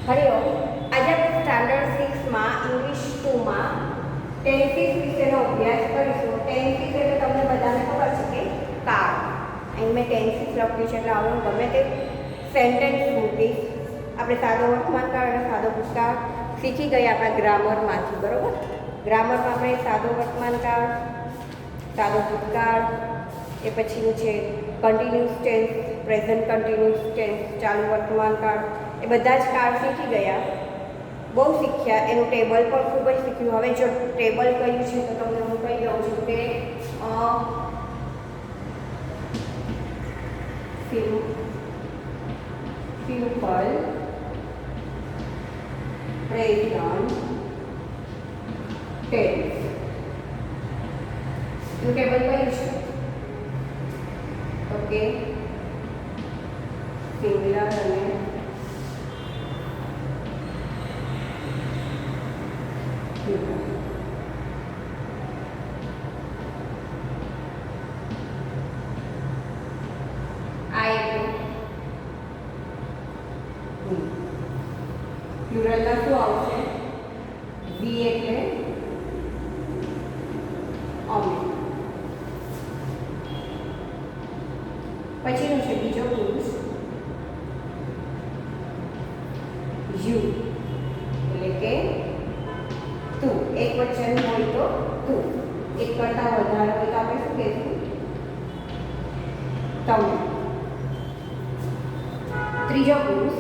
હરિઓમ. આજે આપણે સ્ટાન્ડર્ડ 6 માં ઇંગ્લિશ 2 માં ટેન્સીસ વિશેનો અભ્યાસ કરીશું. ટેન્સીસ એટલે તમને બધાને ખબર છે કે કાળ. અહીં મેં ટેન્સીસ લખ્યું છે એટલે હવે હું ગમે તે સેન્ટેન્સ મૂકીશ. આપણે સાદો વર્તમાનકાળ અને સાદો ભૂતકાળ શીખી ગયા આપણા ગ્રામરમાંથી, બરાબર? ગ્રામરમાં આપણે સાદો વર્તમાનકાળ, સાદો ભૂતકાળ, એ પછીનું છે continuous tense, present continuous tense, ચાલુ વર્તમાનકાળ, એ બધા જ કાળ શીખી ગયા, બહુ શીખ્યા. એનું ટેબલ પણ ખૂબ જ શીખ્યું. હવે જો ટેબલ કયું છે તો તમને હું કહી દઉં છું કે સિમ્પલ પ્રેઝન્ટ ટેન્સ એનું ટેબલ કયું છે? ઓકે, સિંગ્યુલર અને પ્લુરલમાં શું આવશે? વી એટલે અમે. પછીનું છે બીજો પુરુષ યુ એટલે કે તું. એક વચન હોય તો તું, એક કરતા વધારે હોય તો આપણે શું કહેશું? તમે. ત્રીજો પુરુષ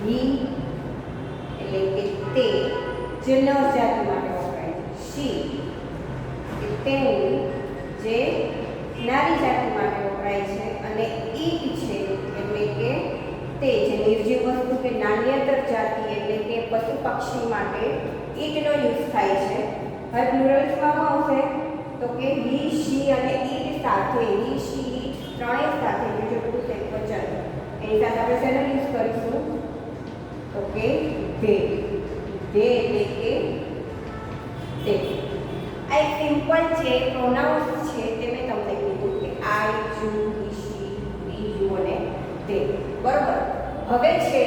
હી એટલે કે તે, જે નર જાતિ માટે વપરાય છે. શી કે તેણી, જે નારી જાતિ માટે વપરાય છે. અને ઈટ છે એટલે કે તે, જે નિર્જીવ વસ્તુ કે નાન્યતર જાતિ એટલે કે પશુ પક્ષી માટે ઈટનો યુઝ થાય છે. હવે પ્લુરલ્સમાં આવશે તો કે હી, શી અને ઈટ સાથે, હી, શી, ઈટ ત્રણેય સાથે બીજો પુરુષ એક વચન, એની સાથે આપણે શેનો યુઝ કરીશું? તો કે ધે. ધે એટલે કે તે. આ એક સિમ્પલ છે પ્રોનાઉન્સ છે, તે મેં તમને કીધું કે આઈ, you, he, she, E, you અને તે, બરોબર? હવે છે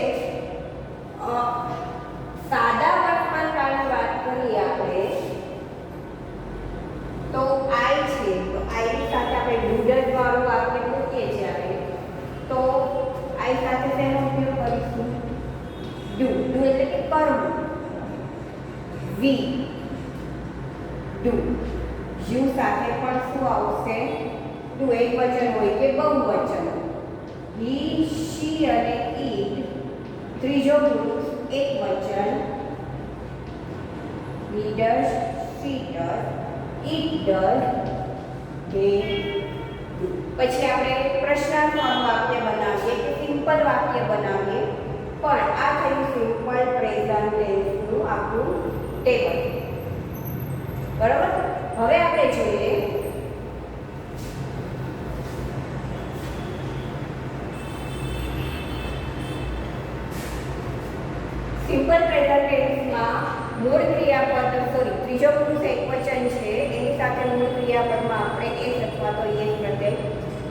સાદા વર્તમાનકાળની વાત કરીએ આપણે તો આઈ છે, તો આઈની સાથે આપણે ડુડલ વાળું વાક્ય મૂકીએ જ્યારે તો આઈ સાથે તેનો ઉપયોગ કરીશું ડુ. ડુ એટલે કે કરવું. We do. યુ સાથે પણ શું આવશે? ડુ. એક વચન હોય કે બહુવચન. હી, શી અને ઈટ ત્રીજો પુરુષ એક વચન. He does, she does, it does, they do. પછી આપણે પ્રશ્નાર્થવાળું વાક્ય બનાવીએ કે સિમ્પલ વાક્ય બનાવીએ. પણ આ થયું સિમ્પલ પ્રેઝન્ટ ટેન્સનું આપણું ટેબલ, બરાબર? હવે આપણે જોઈએ સિમ્પલ પ્રેઝન્ટ ટેન્સમાં મૂળ ક્રિયાપદ, સોરી, ત્રીજો પુરુષ એકવચન છે, એની સાથે મૂળ ક્રિયાપદમાં આપણે એસ અથવા તો યસ પ્રત્યય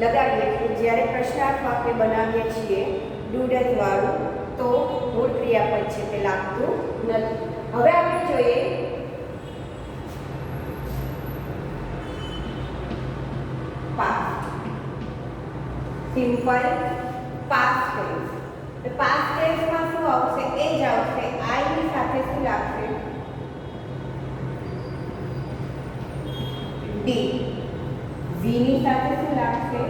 લગાવીએ. જ્યારે પ્રશ્નાર્થ વાક્ય બનાવીએ છીએ ડુડલ વાળું તો મૂળ ક્રિયાપદ છે તે લાગતું નથી. હવે આપણે જોઈએ past. Simple past tense. Past ટેન્સમાં શું આવશે? એ જ આવશે. આઈ ની સાથે શું લાગશે? ડી. વી ની સાથે શું લાગશે?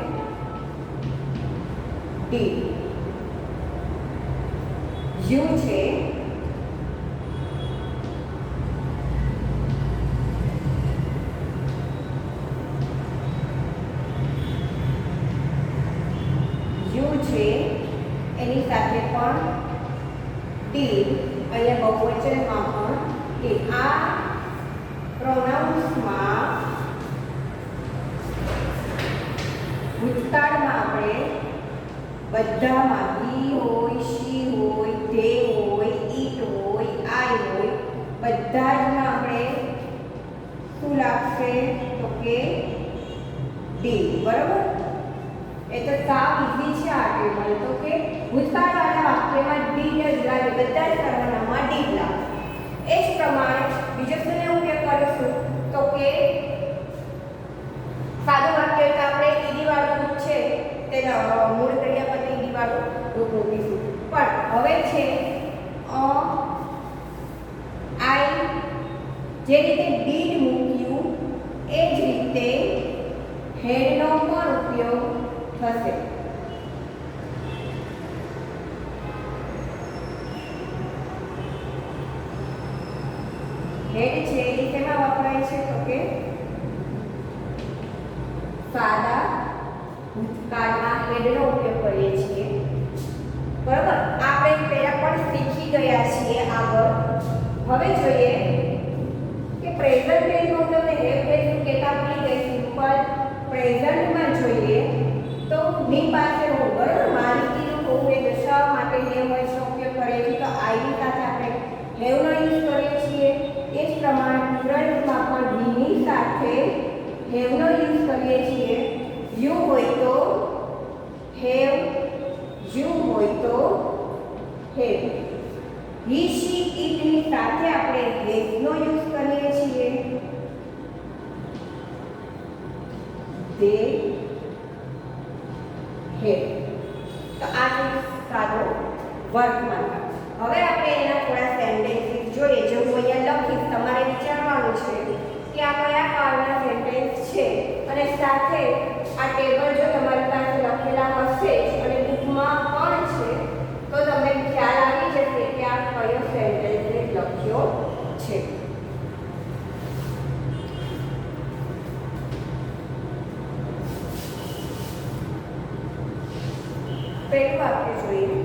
ડી. યુ છે, યુ છે, એની સાથે પણ ડી. અહીંયા બહુવચનમાં પણ ડી. આ પ્રોનાઉન્સમાં ભૂતકાળમાં આપણે બધામાં હી હોય, શી હોય, ધે હોય, ઈટ હોય, આઈ હોય, બધા જમાં આપણે શું લાગશે? તો કે ડી, બરાબર? એ તો સાવ ઈઝી છે આ ટેબલ. તો કે ભૂતકાળવાળા વાક્યમાં ડીડ જ લાગે, બધા જ સર્વનામમાં ડીડ લાગે. એ જ પ્રમાણે બીજો શેનો ઉપયોગ કરીશું તો કે સાદું વાક્ય તો આપણે ઈડી વાળું રૂપ છે તે મૂળ ક્રિયાપદ ઈડી વાળું રૂપ મૂકીશું. પણ હવે છે આઈ જે રીતે ડીડ મૂક્યું એ જ રીતે હેડનો પણ ઉપયોગ થશે. હેડ છે એ શેમાં વપરાય છે તો કે સાદા ભૂતકાળમાં હેડનો ઉપયોગ કરીએ છીએ. બરાબર, આપણે પહેલા પણ શીખી ગયા છીએ આગળ. હવે જોઈએ કે પ્રેઝન્ટ ટેન્સમાં તમને હેવ ટેન્સ કહેતા ભૂલી ગઈ. સિમ્પલ પ્રેઝન્ટમાં જોઈએ તો ની પાસે હું બરાબર માલિકીનું હોવું એ દર્શાવવા માટે હેવ વોઇસનો ઉપયોગ કરીએ છીએ. તો આઈની સાથે આપણે હેવનો યુઝ કરીએ છીએ. એ જ પ્રમાણે પ્લુરલમાં પણ વીની સાથે હેવનો યુઝ કરીએ છીએ. યુ હોય તો હેવ, યુ હોય તો હેવ. હી શી ઇટની સાથે આપણે હેઝનો યુઝ કરીએ છીએ. They have. તો આ છે સાદો વર્તમાન. હવે આપણે એના થોડા સેન્ટેન્સીસ જોઈએ. જો હું અહીંયા લખીશ, તમારે વિચારવાનું છે કે આ કયા કાળના સેન્ટેન્સ છે અને સાથે આ ટેબલ જો તમારી પાસે લખેલા હશે અને બુકમાં પણ છે તો તમને ખ્યાલ આવી જશે કે આ કયો સેન્ટેન્સ લખ્યો છે. પહેલું વાક્ય જોઈએ.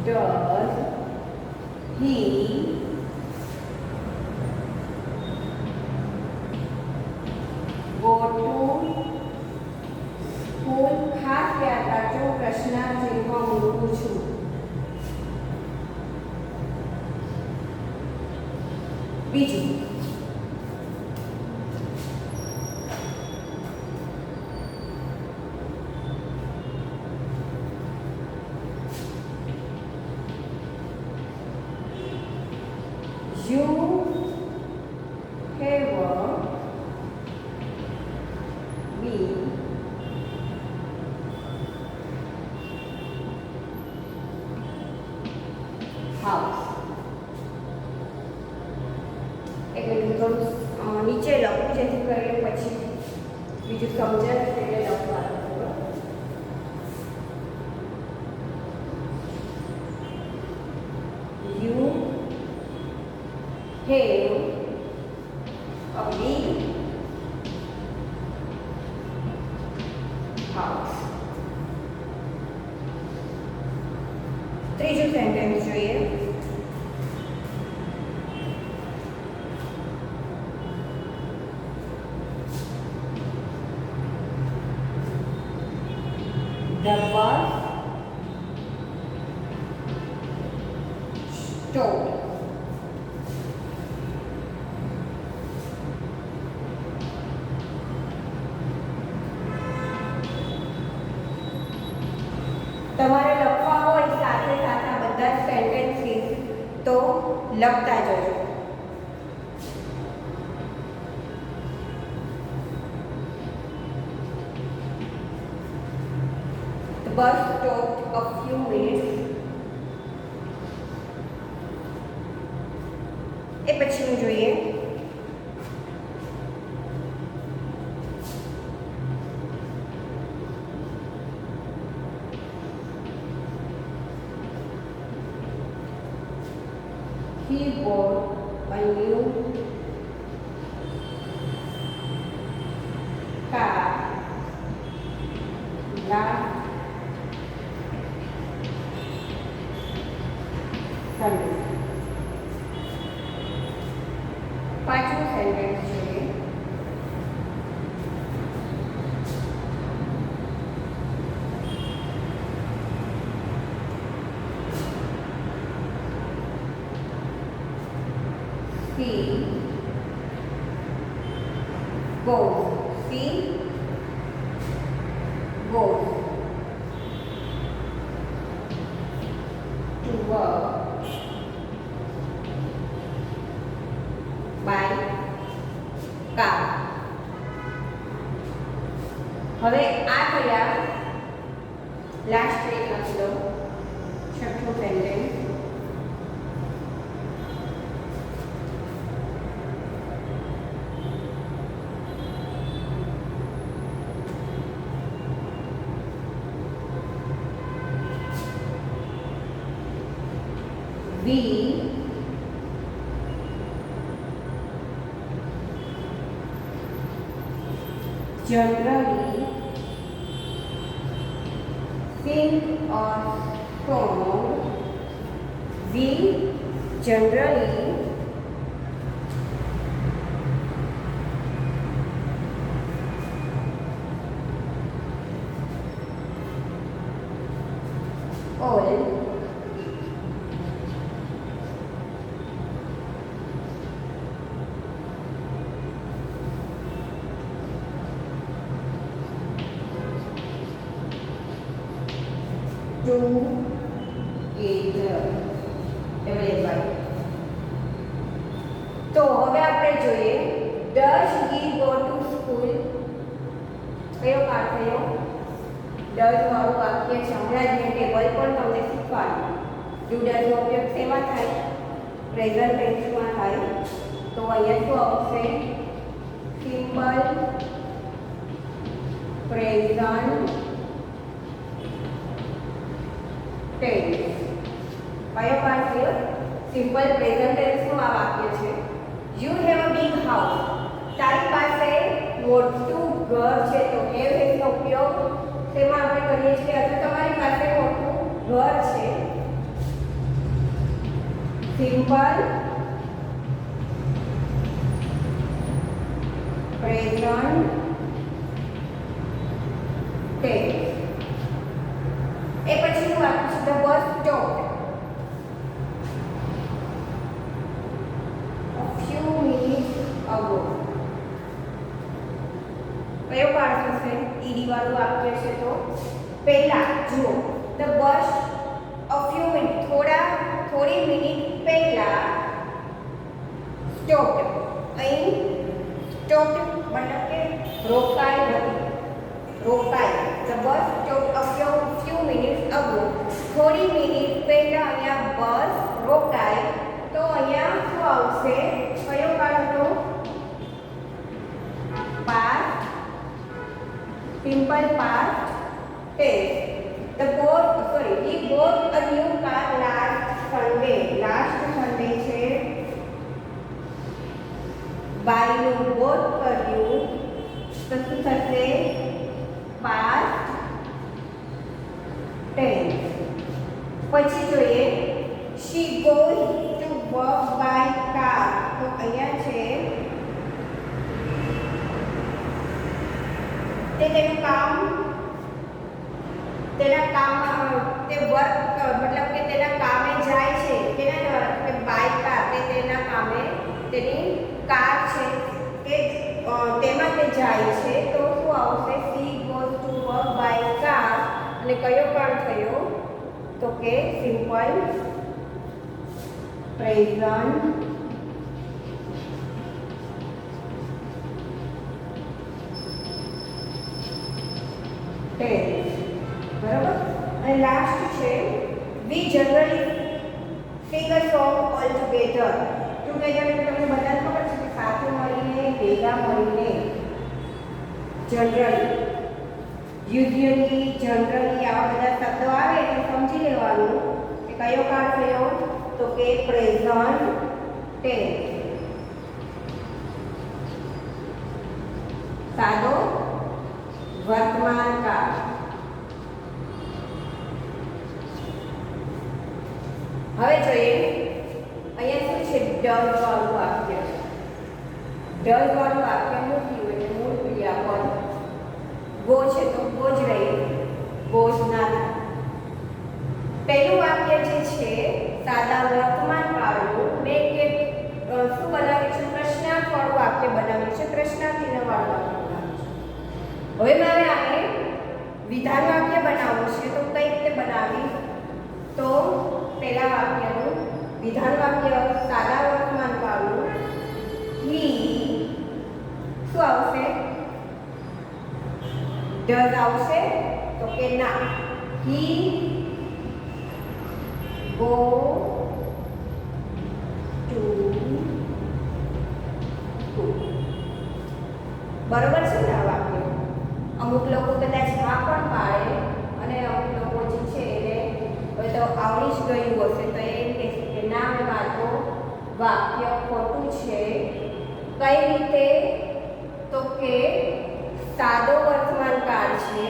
Does he go to school? ખાસ યાદ રાખજો, પ્રશ્નાર્થમાં મૂકું છું. બીજું you have been house. એટલે થોડું નીચે લખું જેથી કરીને પછી બીજું સમજાય એટલે લખવાનું. You have a big house. ત્રીજું સેન્ટેન્સ જોઈએ. The bus stopped. તમારે લખવા હોય સાથે સાથે આ બધા જ સેન્ટેન્સીસ તો લખતા જજો. The bus stopped a few minutes. એ પછીનું જોઈએ. He bought a new car last Sunday. પાંચમું સેન્ટેન્સ જોઈએ. She goes. She goes to work by car. હવે આ કયા લાસ્ટ એક લખી દો છઠ્ઠું sentence. We generally sing a song. We generally all together available. તો હવે આપણે જોઈએ does he go to school. કયો પાઠ થયો? does વાળું વાક્ય છે. હમણાં જ મેં ટેબલ પણ તમને શીખવાડ્યું. do does નો ઉપયોગ શેમાં થાય? પ્રેઝન્ટ ટેન્સમાં થાય. તો અહીંયા શું આવશે? Simple present tense. કયો પાર્ટ છે? સિમ્પલ પ્રેઝન્ટ ટેન્સનું આ વાક્ય છે. You have a big house. તારી પાસે મોટું ઘર છે. તો હેવ એનો ઉપયોગ તેમાં આપણે કરીએ છીએ અથવા તમારી પાસે મોટું ઘર છે. Simple present tense. એ પછીનું વાક્ય છે the bus stop a few minutes ago. કયો પાઠ થશે? ઈડી વાળું વાક્ય છે. તો પહેલા જુઓ the bus a few minutes થોડી મિનિટ પહેલા સ્ટોપ. અહીં સ્ટોપ મતલબ કે રોકાઈ હતી. રોકાઈ. The bus stop a few minutes ago. થોડી મિનિટ પહેલા અહીંયા બસ રોકાય. તો અહીંયા શું આવશે? કયો કાળ હતો? Past simple past tense. he bought a new car last Sunday. Last Sunday છે. બાય નું બોટ કર્યું તો શું થશે? Past tense. પછી જોઈએ she goes to work by car. તો અહીંયા છે તે તેનું કામ તે વર્ક મતલબ કે તેના કામે જાય છે. કેના દ્વારા? કે બાય કાર. તે તેના કામે તેની કાર છે કે તેમાં તે જાય છે. તો શું આવશે? she goes to work by car. અને કયો કાળ થયો? તો કે સિમ્પલ પ્રેઝન્ટ ટેન્સ. બરાબર. અને લાસ્ટ છે we generally sing a song all together. together એટલે તમને બધાને ખબર છે કે સાથે મળીને, ભેગા મળીને. જનરલી, યુઝ્યુઅલી, જનરલી આવા બધા શબ્દો આવે એટલે સમજી લેવાનું કે કયો કાળ થયો? તો કે પ્રેઝન્ટ ટેન્સ. સાદો વર્તમાન કાળ. હવે જોઈએ અહીંયા શું છે? ડઝ વાળું વાક્ય. ડઝ વાળું વાક્ય મૂક્યું એટલે મૂળ ક્રિયાપદ ગો છે તો ગો જ રહી, ગોઝ ના થાય. પહેલું વાક્ય જે છે સાદા વર્તમાન કાળનું મેં કે શું બનાવ્યું છે? પ્રશ્નાર્થવાળું વાક્ય બનાવ્યું છે, પ્રશ્નાર્થીના વાળું વાક્ય બનાવ્યું છે. હવે મારે આને વિધાન વાક્ય બનાવવું છે, તો કઈ રીતે બનાવીશ? તો પહેલા વાક્યનું વિધાન વાક્ય સાદા વર્તમાન કાળનું હી શું આવશે? ડઝ આવશે? તો કે ના, હી ગો ટુ સ્કૂલ. બરોબર છે ને આ વાક્ય? અમુક લોકો કદાચ હા પણ પાડે અને અમુક લોકો જે છે એને હવે તો આવડી જ ગયું હશે તો એ કહેશે કે ના મેં બાળકો વાક્ય ખોટું છે. કઈ રીતે? તો કે સાદો વર્તમાન કાળ છે,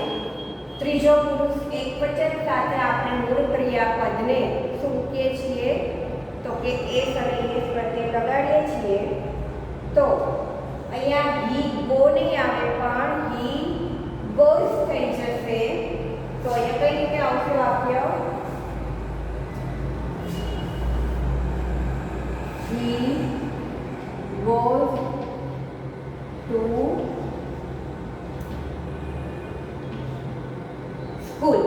ત્રીજો પુરુષ એકવચન સાથે આપણે મૂળ ક્રિયાપદને શું મૂકીએ છીએ? તો કે એસ અને એસ પ્રત્યય લગાડીએ છીએ. તો અહીંયા હી ગો નહીં આવે પણ હી ગોઝ થઈ જશે. તો અહીંયા કઈ રીતે આવશે વાક્ય? He goes to school.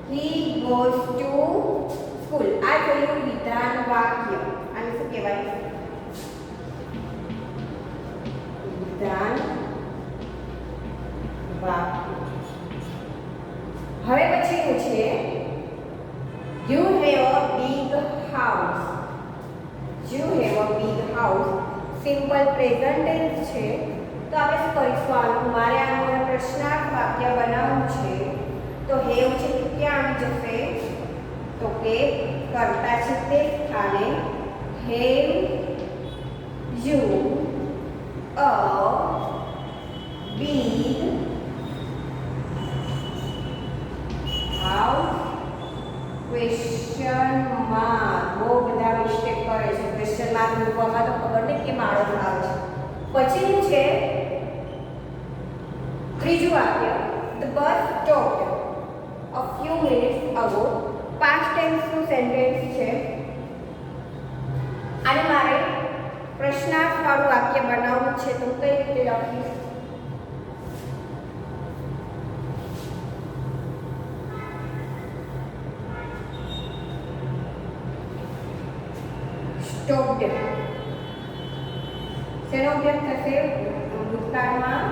He goes to school. આ થયું વિધાન વાક્ય. આને શું કહેવાય? વિધાન વાક્ય. હવે પછીનું છે you have a big house. You have a big house simple present tense છે. તો આપણે શું કરીશું? આનું મારે આનું પ્રશ્નાર્થ વાક્ય બનાવવું છે. તો હેવ છે તો ક્યાં આવી જશે? તો કે કર્તા છે તે સ્થાને have you a big house? Question mark. બહુ બધા મિસ્ટેક કરે છે ક્વેશ્ચન માર્ક મૂકવામાં, તો ખબર નહીં કેમ આળસ આવે છે. પછીનું છે ત્રીજું વાક્ય the bus stopped a few minutes ago. past tense નું સેન્ટેન્સ છે. અને મારે પ્રશ્નાર્થ વાળું વાક્ય બનાવવું છે. તો કઈ રીતે લખીશ? સ્ટોપ્ડ. શેનો ઉપયોગ થશે? ભૂતકાળમાં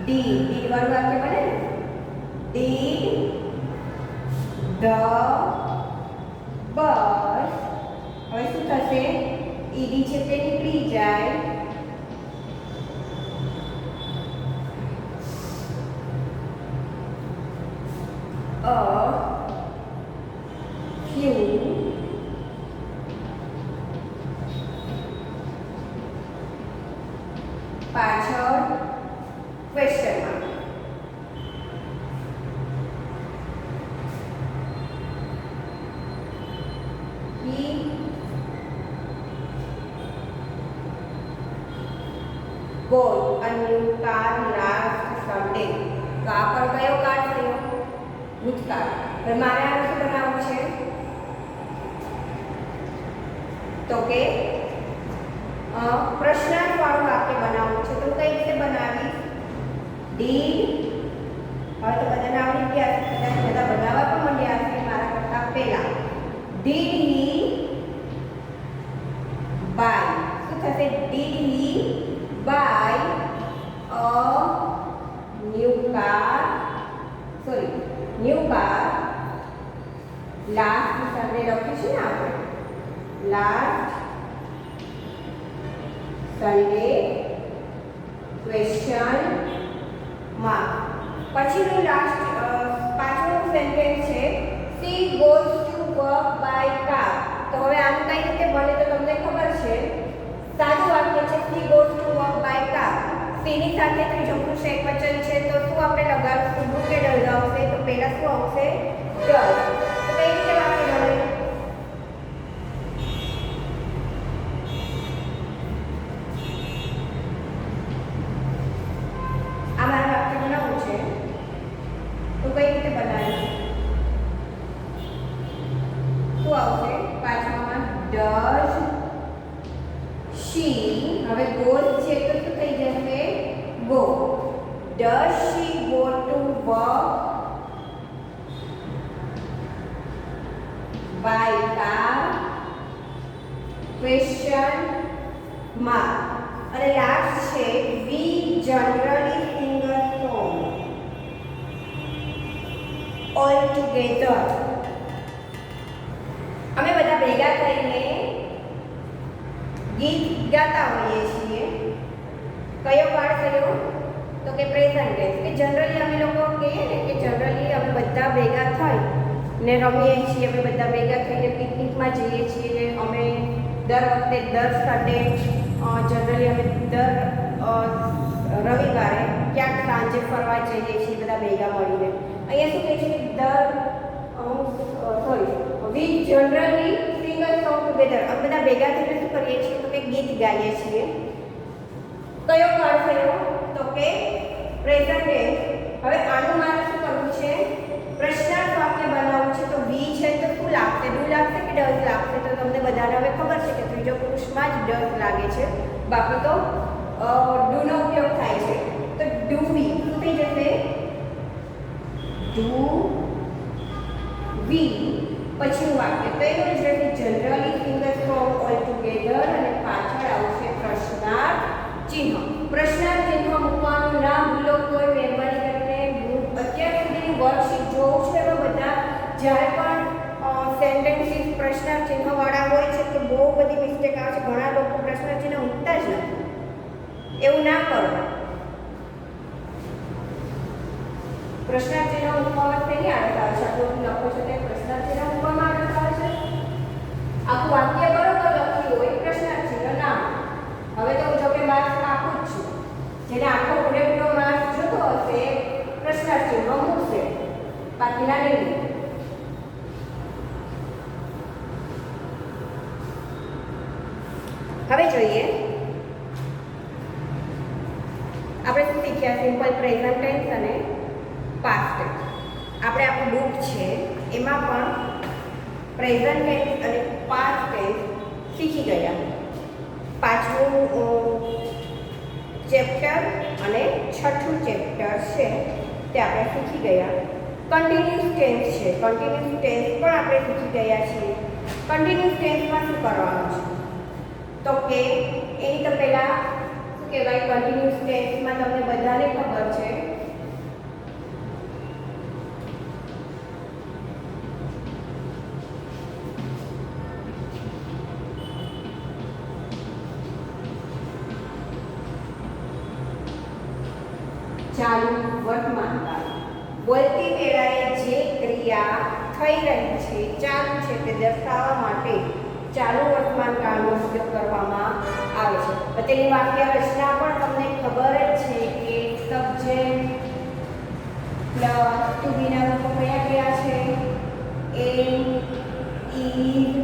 ડીડ વાળું વાક્ય બને ને. Did the bus. હવે શું થશે? ઈડી છે તે નીકળી જાય. અ ફ્યુ પાછળ question mark. he bought a new car last Sunday. તો આ પર કયો કાળ થયો? ભૂતકાળ. હવે મારે આને શું બનાવવું છે? તો કે પ્રશ્નાર્થ વાળું વાક્ય બનાવવું છે. તો કઈ રીતે બનાવીશ? ડીડ. હવે તો બધાને આવડી ગયા છે, કદાચ બધા બનાવવા પણ માંડ્યા છે મારા કરતા પહેલા. Did he buy. શું થશે? Did he buy a new car. Sorry, new car last Sunday લખ્યું છે ને આપણે. Last Sunday question mark. પછીનું લાસ્ટ પાંચમું સેન્ટેન્સ છે she goes to work by car. તો હવે આનું કઈ રીતે બને તો તમને ખબર છે. સાદું વાક્ય છે she goes to work by car. સીની સાથે ત્રીજો પુરુષ એકવચન છે તો શું આપણે લગાડશું? ડુ કે ડઝ આવશે? તો પહેલા શું આવશે? ડઝ. તો કઈ રીતે વાક્ય બને? આ મારે વાક્ય બનાવવું છે. તો કઈ રીતે બનાવીશ? શું આવશે? પાંચમામાં ડઝ she હવે goes છે તો શું થઈ જશે go. Does she go to work by car? Question mark. અને લાસ્ટ છે we generally sing a song all together. અમે બધા ભેગા થઈને ગીત ગાતા હોઈએ છીએ. કયો કાળ થયો તો કે પ્રેઝન્ટ ટેન્સ. કે જનરલી અમે લોકો કહીએ ને કે જનરલી અમે બધા ભેગા થઈ ને રમીએ છીએ, અમે બધા ભેગા થઈને પિકનિકમાં જઈએ છીએ. અમે દર વખતે દર સન્ડે જનરલી અમે દર રવિવારે ક્યાંક સાંજે ફરવા જઈએ છીએ બધા ભેગા મળીને. અહીંયા શું કહે છે કે we generally sing a song together. અમે બધા ભેગા થઈને શું કરીએ છીએ તો કે ગીત ગાઈએ છીએ. કયો કાળ થયો તો કે પ્રેઝન્ટ ટેન્સ. હવે આનું મારે શું કરવું છે, પ્રશ્નાર્થ વાક્ય બનાવવું છે. તો વી છે તો શું લાગશે, ડુ લાગશે કે ડઝ લાગશે? તો તમને બધાને હવે ખબર છે કે ત્રીજો પુરુષમાં જ ડઝ લાગે છે, બાકી તો ડુ નો ઉપયોગ થાય છે. તો ડુ વી શું થઈ જશે, ડુ વી પછીનું વાક્ય તો એનું જ રહેશે generally sing a song all together અને પાછળ આવશે પ્રશ્નાર્થ ચિહ્ન. પ્રશ્નાર્થ ચિહ્ન મૂકવાનું ના ભૂલો કોઈ મહેરબાની કરીને. અત્યાર સુધીની વર્કશીટ જોઉં છું એમાં બધા જ્યારે પણ સેન્ટેન્સીસ પ્રશ્નાર્થ ચિહ્નવાળા હોય છે તો બહુ બધી મિસ્ટેક આવે છે. ઘણા લોકો પ્રશ્નાર્થ ચિહ્ન મૂકતા જ નથી. એવું ના કરો. પ્રશ્નાર્થ ચિહ્ન મૂકવામાં તેની આદત આવે છે. આટલું લખો છો તે પ્રશ્નાર્થ ચિહ્ન મૂકવામાં આદત આવે છે. આખું વાક્ય બરોબર લખ્યું હોય પ્રશ્નાર્થ ચિહ્ન ના. હવે તો જો કે માર્ક્સ આપું જ છું. જેને આખો પૂરેપૂરો માર્ક્સ જોતો હશે પ્રશ્નાર્થ ચિહ્ન મૂકશે, બાકીના નહીં. હવે જોઈએ આપણે શું શીખ્યા, સિમ્પલ પ્રેઝન્ટ ટેન્સ અને પાસ્ટ ટેન્સ. આપણે આપણું બુક છે એમાં પણ પ્રેઝન્ટ ટેન્સ અને પાસ્ટ ટેન્સ શીખી ગયા. પાંચમું ચેપ્ટર અને છઠ્ઠું ચેપ્ટર છે તે આપણે શીખી ગયા. કન્ટિન્યુઅસ ટેન્સ છે, કન્ટિન્યુઅસ ટેન્સ પણ આપણે શીખી ગયા છીએ. કન્ટિન્યુઅસ ટેન્સમાં શું કરવાનું છે તો કે એની તો પહેલાં શું કહેવાય, કન્ટિન્યુઅસ ટેન્સમાં તમને બધાને ખબર છે ચાલુ વર્તમાન કાળ. બોલતી વેળાએ જે ક્રિયા થઈ રહી છે, ચાલુ છે, તે દર્શાવવા માટે ચાલુ વર્તમાન કાળનો ઉપયોગ કરવામાં આવે છે. તેની વાક્ય રચના પણ તમને ખબર જ છે કે સબ્જેક્ટ પ્લસ ટુ બીના રૂપો કયા કયા છે, એમ, ઇઝ,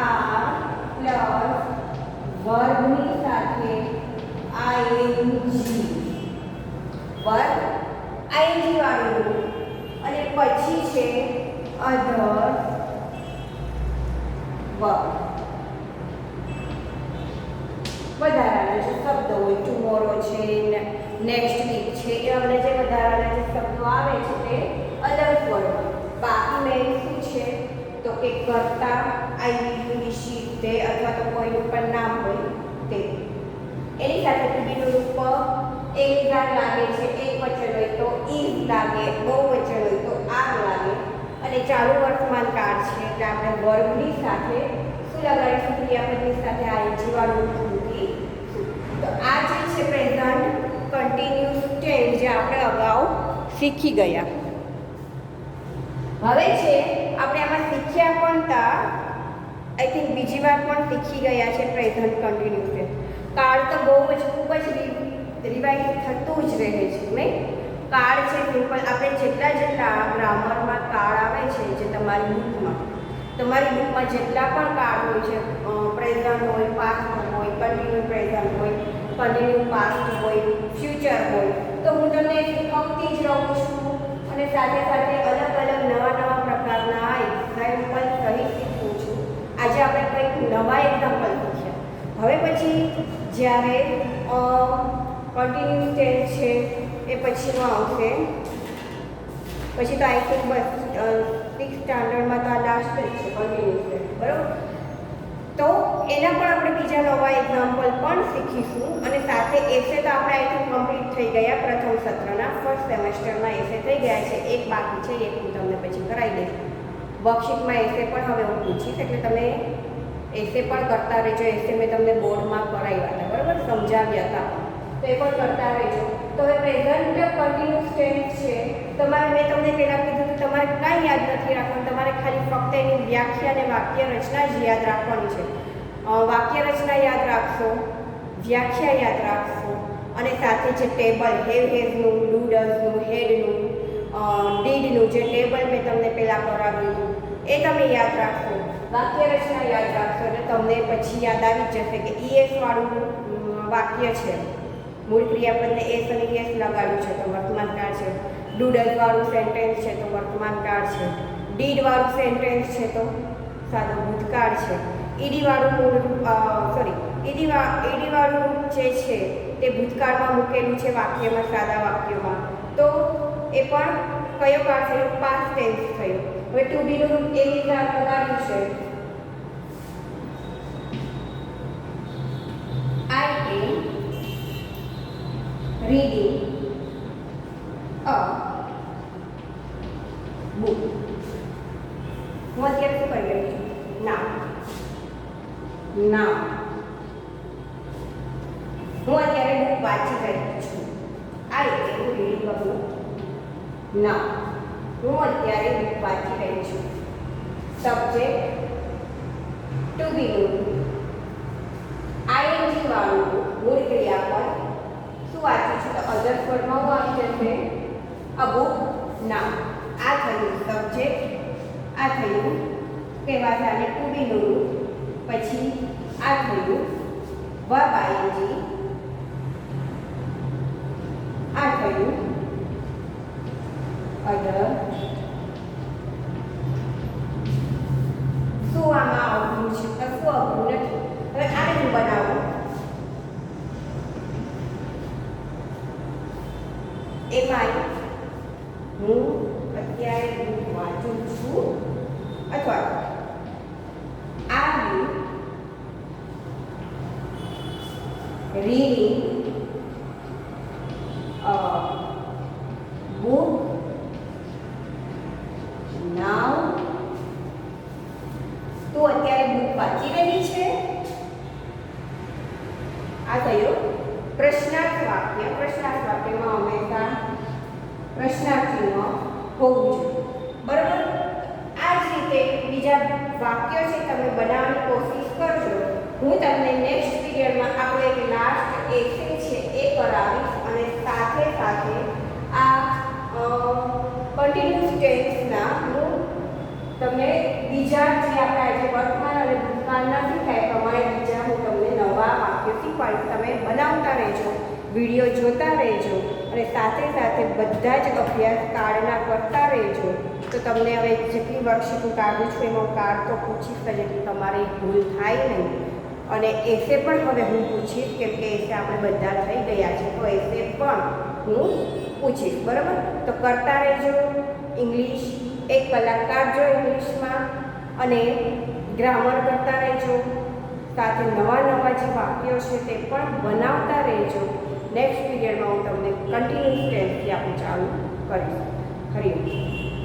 આર પ્લસ વર્બની સાથે આઈએનજી. વર્બ આઈએનજી વાળું રૂપ અને પછી છે અધર વર્બ. વધારાના જે શબ્દો હોય, ટુમોરો છે, નેક્સ્ટ વીક છે, એવા બધા જે વધારાના જે શબ્દો આવે છે તે અધર વર્બ. બાકી મેન શું છે તો કે કર્તા, આઈ, વિશી, તે અથવા તો કોઈનું પણ નામ હોય તે. એની સાથે બીજું રૂપ એક જાણ લાગે છે, એક વચન હોય તો ઇઝ લાગે, બહુવચન હોય તો આર લાગે. અને ચાલુ વર્તમાન કાળ છે એટલે આપણે વર્બની સાથે શું લગાડીશું, ક્રિયાપદની સાથે આઈએનજી વાળું મૂકીશું. તો આ જે છે પ્રેઝન્ટ કન્ટિન્યુઅસ ટેન્સ જે આપણે અગાઉ શીખી ગયા. હવે છે આપણે આમાં શીખ્યા પણ તા આઈ થિંક બીજી વાર પણ શીખી ગયા છે પ્રેઝન્ટ કન્ટિન્યુઅસ ટેન્સ. કાળ તો બહુ જ ખૂબ જ રિવાઇઝ થતું જ રહે છે નહીં. કાળ છે સિમ્પલ આપણે જેટલા ગ્રામરમાં કાળ આવે છે જે તમારી બુકમાં જેટલા પણ કાળ હોય છે, પ્રેઝન્ટ હોય, પાસ્ટ હોય, કન્ટિન્યુ પ્રેઝન્ટ હોય, કન્ટિન્યુ પાસ્ટ હોય, ફ્યુચર હોય, તો હું તમને શીખવતી જ રહું છું અને સાથે સાથે અલગ અલગ નવા પ્રકારના એક્ઝામ્પલ સહિત શીખવું છું. આજે આપણે કંઈક નવા એક્ઝામ્પલ શીખ્યા. હવે પછી જ્યારે કન્ટિન્યુઅસ ટેન્સ છે એ પછીનો આવશે. પછી તો આઈ થિંક બસ 6th સ્ટાન્ડર્ડમાં તો આ લાસ્ટ જ છે કન્ટિન્યુઅસ ટેન્સ, બરાબર. તો એના પણ આપણે બીજા નવા એક્ઝામ્પલ પણ શીખીશું. અને સાથે એસે તો આપણે આઈ થિંક કમ્પ્લીટ થઈ ગયા પ્રથમ સત્રના ફર્સ્ટ સેમેસ્ટરના એસે થઈ ગયા છે. એક બાકી છે, એક હું તમને પછી કરાવી દઈશ. વર્કશીટમાં એસે પણ હવે હું પૂછીશ, એટલે તમે એસે પણ કરતા રહેજો. એસે મેં તમને બોર્ડમાં કરાવ્યા હતા, બરાબર, સમજાવ્યા હતા, તો એ પણ કરતા રહેજો. તો હવે પ્રેઝન્ટ કન્ટિન્યુઅસ ટેન્સ છે. તમારે મેં તમને પહેલાં કીધું કે તમારે કાંઈ યાદ નથી રાખવાનું, તમારે ખાલી ફક્ત એની વ્યાખ્યા અને વાક્ય રચના જ યાદ રાખવાની છે. વાક્ય રચના યાદ રાખશો, વ્યાખ્યા યાદ રાખશો, અને સાથે જે ટેબલ હેવ હેઝનું, ડુ ડઝનું, હેડનું, ડીડનું જે ટેબલ મેં તમને પહેલાં કરાવ્યું હતું એ તમે યાદ રાખશો. વાક્ય રચના યાદ રાખશો એટલે તમને પછી યાદ આવી જ જશે કે ઈએસ વાળું વાક્ય છે, મૂળ ક્રિયાપદને એસ અને એસ લગાડ્યું છે તો વર્તમાન કાળ છે. ડુ ડઝ વાળું સેન્ટેન્સ છે તો વર્તમાન કાળ છે. ડીડ વાળું સેન્ટેન્સ છે તો સાદો ભૂતકાળ છે. ઈડી વાળું ઈડી વાળું જે છે તે ભૂતકાળમાં મૂકેલું છે વાક્યમાં, સાદા વાક્યોમાં, તો એ પણ કયો કાળ થયો? પાસ્ટ ટેન્સ થયો. હવે ટુ બીનું એ રીતે લગાડ્યું છે આઈ એમ રીડિંગ અ બુક. હું અત્યારે શું કરી રહી છું? ના હું અત્યારે બુક વાંચી રહી છું. આઈ એમ રીડિંગ અ બુક. ના હું અત્યારે બુક વાંચી રહી છું. સબ્જેક્ટ ટુ બીનું આઈએનજી વાળું મૂળ ક્રિયાપદ શું વાંચું છું? તો અધર સ્વરમાં હું આવી જશે અ બુક. ના આ થયું સબ્જેક્ટ, આ થયું કહેવાશે આને ટુ બીનું, પછી આ થયું વર્બ આઈએનજી, આ થયું અધર. શું આમાં અઘરું છે? કશું અઘરું નથી. હવે આને હું બનાવું. એમાં હું અત્યારે બુક વાંચું છું, અથવા આ રીડિંગ અ બુક નાઉ. તું અત્યારે બુક વાંચી રહી છે. આ થયો પ્રશ્નાર્થ વાક્ય. પ્રશ્નાર્થ વાક્યમાં હંમેશા પ્રશ્નાર્થ ચિહ્ન હોવું જોઈએ, બરાબર. આ જ રીતે બીજા વાક્યો છે તમે બનાવવાની કોશિશ કરજો. હું તમને નેક્સ્ટ પીરિયડમાં આપણો એક લાસ્ટ એસે છે એ કરાવીશ, અને સાથે સાથે આ કન્ટિન્યુઅસ ટેન્સના હું તમને બીજા જે આપણે આજે વર્તમાન અને ભૂતકાળના શીખાય પ્રમાણે બીજા હું તમને નવા વાક્યો શીખવાડીશ. તમે બનાવતા રહેજો, વિડીયો જોતા રહેજો, અને સાથે સાથે બધા જ અભ્યાસ કાર્ડના કરતા રહેજો. તો તમને હવે જેટલી વર્કશીટ હું કાઢું છું એમાં કાર્ડ તો પૂછીશ જ, એટલે તમારે ભૂલ થાય નહીં. અને એસે પણ હવે હું પૂછીશ, કેમ કે એસે આપણે બધા થઈ ગયા છે, તો એસે પણ હું પૂછીશ, બરાબર. તો કરતા રહેજો. ઇંગ્લિશ 1 કલાક કાઢજો ઇંગ્લિશમાં, અને ગ્રામર કરતા રહેજો. સાથે નવા નવા જે વાક્યો છે તે પણ બનાવતા રહેજો. નેક્સ્ટ પીરિયડમાં હું તમને કન્ટિન્યુઅસ ટેન્સથી આપણે ચાલુ કરીશ. હરિઓમ.